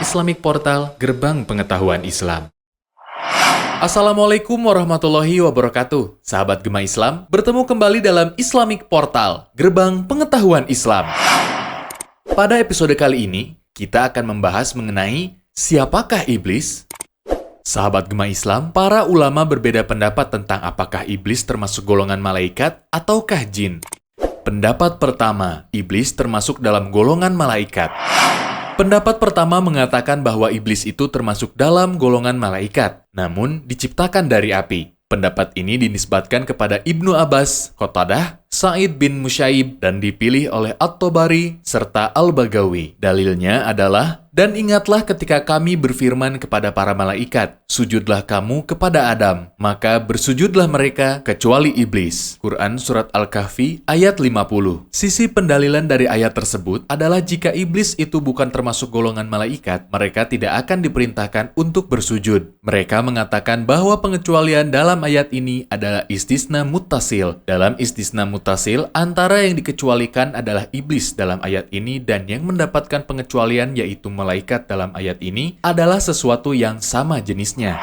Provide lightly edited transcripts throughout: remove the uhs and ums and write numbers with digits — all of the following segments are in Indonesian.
Islamic Portal, Gerbang Pengetahuan Islam. Assalamualaikum warahmatullahi wabarakatuh. Sahabat Gema Islam, bertemu kembali dalam Islamic Portal, Gerbang Pengetahuan Islam. Pada episode kali ini, kita akan membahas mengenai siapakah iblis? Sahabat Gema Islam, para ulama berbeda pendapat tentang apakah iblis termasuk golongan malaikat ataukah jin. Pendapat pertama, iblis termasuk dalam golongan malaikat. Pendapat pertama mengatakan bahwa iblis itu termasuk dalam golongan malaikat, namun diciptakan dari api. Pendapat ini dinisbatkan kepada Ibnu Abbas, Qatadah, Sa'id bin Musayyib, dan dipilih oleh At-Tabari serta Al-Baghawi. Dalilnya adalah, dan ingatlah ketika kami berfirman kepada para malaikat, sujudlah kamu kepada Adam, maka bersujudlah mereka kecuali iblis. Quran Surat Al-Kahfi ayat 50. Sisi pendalilan dari ayat tersebut adalah jika iblis itu bukan termasuk golongan malaikat, mereka tidak akan diperintahkan untuk bersujud. Mereka mengatakan bahwa pengecualian dalam ayat ini adalah istisna muttasil. Dalam istisna muttasil, antara yang dikecualikan adalah iblis dalam ayat ini dan yang mendapatkan pengecualian yaitu malaikat dalam ayat ini adalah sesuatu yang sama jenisnya.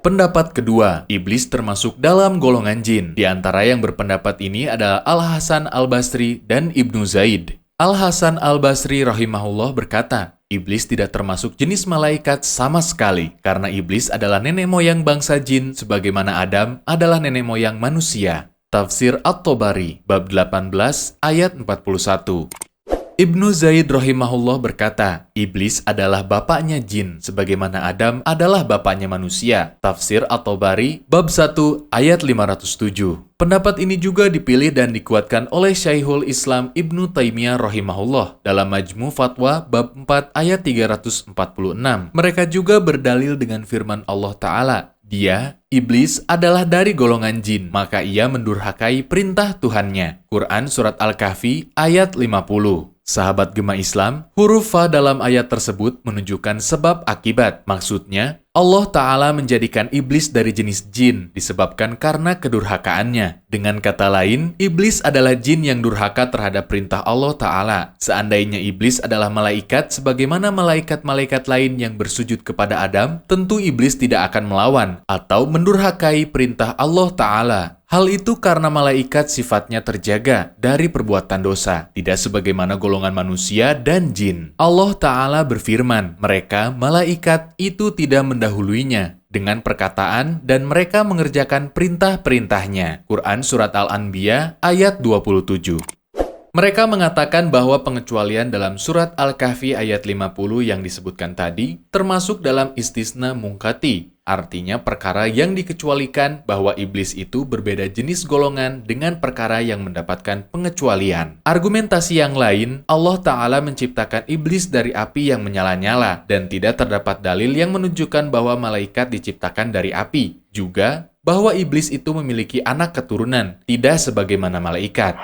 Pendapat kedua, iblis termasuk dalam golongan jin. Di antara yang berpendapat ini adalah Al-Hasan Al-Basri dan Ibnu Zaid. Al-Hasan Al-Basri rahimahullah berkata, iblis tidak termasuk jenis malaikat sama sekali, karena iblis adalah nenek moyang bangsa jin sebagaimana Adam adalah nenek moyang manusia. Tafsir At-Tabari, bab 18, ayat 41. Ibnu Zaid rahimahullah berkata, iblis adalah bapaknya jin, sebagaimana Adam adalah bapaknya manusia. Tafsir At-Tabari, bab 1, ayat 507. Pendapat ini juga dipilih dan dikuatkan oleh Syekhul Islam Ibnu Taimiyah rahimahullah dalam Majmu Fatwa bab 4 ayat 346. Mereka juga berdalil dengan firman Allah Ta'ala, dia, iblis, adalah dari golongan jin, maka ia mendurhakai perintah Tuhannya. Quran Surat Al-Kahfi ayat 50. Sahabat Gema Islam, huruf fa dalam ayat tersebut menunjukkan sebab akibat. Maksudnya, Allah Ta'ala menjadikan iblis dari jenis jin disebabkan karena kedurhakaannya. Dengan kata lain, iblis adalah jin yang durhaka terhadap perintah Allah Ta'ala. Seandainya iblis adalah malaikat sebagaimana malaikat-malaikat lain yang bersujud kepada Adam, tentu iblis tidak akan melawan atau mendurhakai perintah Allah Ta'ala. Hal itu karena malaikat sifatnya terjaga dari perbuatan dosa, tidak sebagaimana golongan manusia dan jin. Allah Ta'ala berfirman, mereka, malaikat, itu tidak mendahuluinya dengan perkataan dan mereka mengerjakan perintah-perintahnya. Quran Surat Al-Anbiya ayat 27. Mereka mengatakan bahwa pengecualian dalam Surat Al-Kahfi ayat 50 yang disebutkan tadi termasuk dalam istisna mungkati. Artinya perkara yang dikecualikan bahwa iblis itu berbeda jenis golongan dengan perkara yang mendapatkan pengecualian. Argumentasi yang lain, Allah Ta'ala menciptakan iblis dari api yang menyala-nyala dan tidak terdapat dalil yang menunjukkan bahwa malaikat diciptakan dari api. Juga bahwa iblis itu memiliki anak keturunan, tidak sebagaimana malaikat.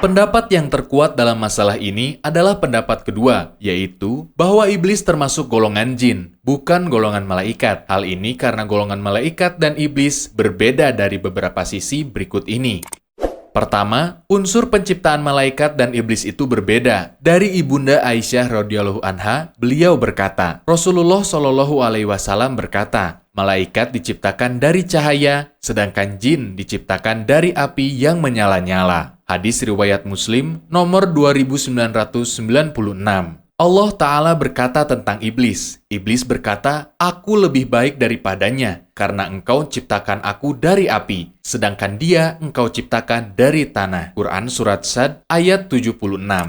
Pendapat yang terkuat dalam masalah ini adalah pendapat kedua, yaitu bahwa iblis termasuk golongan jin, bukan golongan malaikat. Hal ini karena golongan malaikat dan iblis berbeda dari beberapa sisi berikut ini. Pertama, unsur penciptaan malaikat dan iblis itu berbeda. Dari Ibunda Aisyah radhiyallahu anha, beliau berkata, Rasulullah shallallahu alaihi wasallam berkata, malaikat diciptakan dari cahaya, sedangkan jin diciptakan dari api yang menyala-nyala. Hadis riwayat Muslim nomor 2996. Allah Ta'ala berkata tentang iblis. Iblis berkata, aku lebih baik daripadanya, karena engkau ciptakan aku dari api, sedangkan dia engkau ciptakan dari tanah. Quran Surat Sad ayat 76.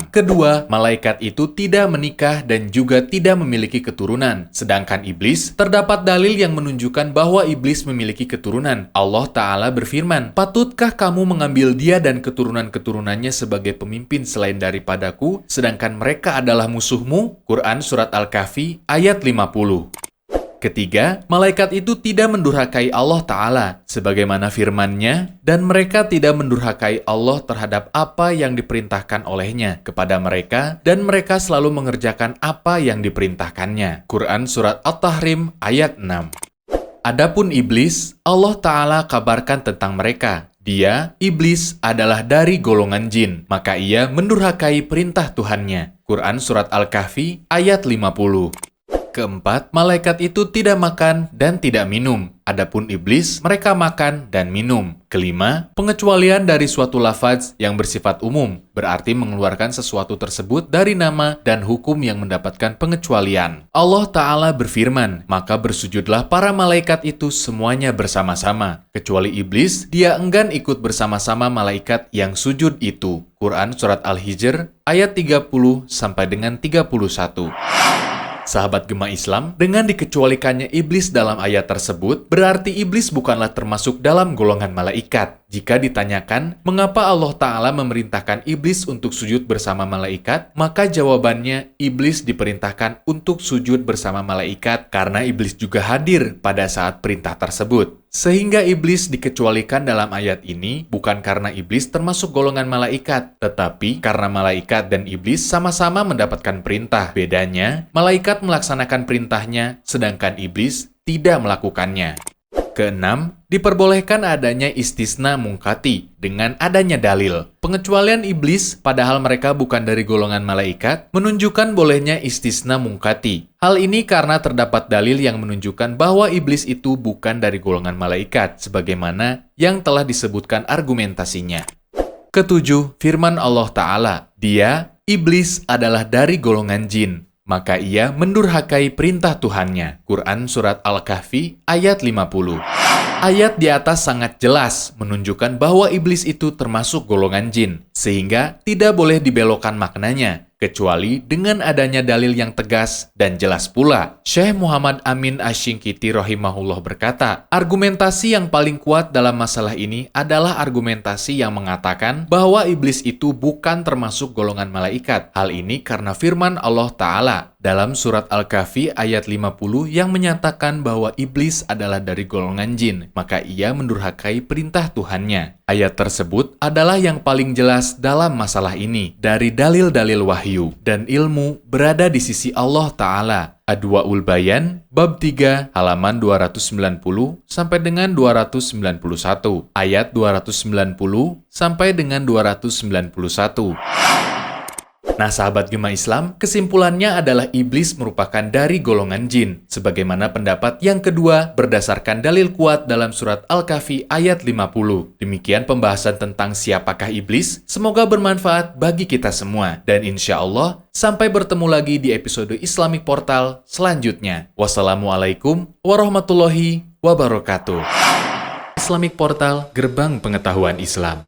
Kedua, malaikat itu tidak menikah dan juga tidak memiliki keturunan. Sedangkan iblis, terdapat dalil yang menunjukkan bahwa iblis memiliki keturunan. Allah Ta'ala berfirman, patutkah kamu mengambil dia dan keturunan-keturunannya sebagai pemimpin selain daripadaku, sedangkan mereka adalah musuhmu? Quran Surat Al-Kahfi ayat 50. Ketiga, malaikat itu tidak mendurhakai Allah Ta'ala, sebagaimana firman-Nya, dan mereka tidak mendurhakai Allah terhadap apa yang diperintahkan olehnya kepada mereka, dan mereka selalu mengerjakan apa yang diperintahkannya. Quran Surat At-Tahrim ayat 6. Adapun iblis, Allah Ta'ala kabarkan tentang mereka. Dia, iblis, adalah dari golongan jin, maka ia mendurhakai perintah Tuhannya. Quran Surat Al-Kahfi ayat 50. Keempat, malaikat itu tidak makan dan tidak minum. Adapun iblis, mereka makan dan minum. Kelima, pengecualian dari suatu lafaz yang bersifat umum, berarti mengeluarkan sesuatu tersebut dari nama dan hukum yang mendapatkan pengecualian. Allah Ta'ala berfirman, maka bersujudlah para malaikat itu semuanya bersama-sama. Kecuali iblis, dia enggan ikut bersama-sama malaikat yang sujud itu. Quran Surat Al-Hijr ayat 30 sampai dengan 31. Sahabat Gema Islam, dengan dikecualikannya iblis dalam ayat tersebut, berarti iblis bukanlah termasuk dalam golongan malaikat. Jika ditanyakan, mengapa Allah Ta'ala memerintahkan iblis untuk sujud bersama malaikat, maka jawabannya, iblis diperintahkan untuk sujud bersama malaikat karena iblis juga hadir pada saat perintah tersebut. Sehingga iblis dikecualikan dalam ayat ini bukan karena iblis termasuk golongan malaikat, tetapi karena malaikat dan iblis sama-sama mendapatkan perintah. Bedanya, malaikat melaksanakan perintahnya, sedangkan iblis tidak melakukannya. Keenam, diperbolehkan adanya istisna mungkati dengan adanya dalil. Pengecualian iblis, padahal mereka bukan dari golongan malaikat, menunjukkan bolehnya istisna mungkati. Hal ini karena terdapat dalil yang menunjukkan bahwa iblis itu bukan dari golongan malaikat, sebagaimana yang telah disebutkan argumentasinya. Ketujuh, firman Allah Ta'ala, dia, iblis, adalah dari golongan jin, maka ia mendurhakai perintah Tuhannya. Quran Surat Al-Kahfi ayat 50. Ayat di atas sangat jelas menunjukkan bahwa iblis itu termasuk golongan jin, sehingga tidak boleh dibelokkan maknanya, kecuali dengan adanya dalil yang tegas dan jelas pula. Syekh Muhammad Amin Asy-Syinkiti rahimahullah berkata, argumentasi yang paling kuat dalam masalah ini adalah argumentasi yang mengatakan bahwa iblis itu bukan termasuk golongan malaikat. Hal ini karena firman Allah Ta'ala dalam surat Al-Kahfi ayat 50 yang menyatakan bahwa iblis adalah dari golongan jin, maka ia mendurhakai perintah Tuhannya. Ayat tersebut adalah yang paling jelas dalam masalah ini dari dalil-dalil wahyu, dan ilmu berada di sisi Allah Ta'ala. Adwa'ul Bayan, bab 3, halaman 290 sampai dengan 291, ayat 290 sampai dengan 291. Nah, sahabat Gema Islam, kesimpulannya adalah iblis merupakan dari golongan jin, sebagaimana pendapat yang kedua berdasarkan dalil kuat dalam surat Al-Kahfi ayat 50. Demikian pembahasan tentang siapakah iblis, semoga bermanfaat bagi kita semua, dan insya Allah, sampai bertemu lagi di episode Islamic Portal selanjutnya. Wassalamualaikum warahmatullahi wabarakatuh. Islamic Portal, gerbang pengetahuan Islam.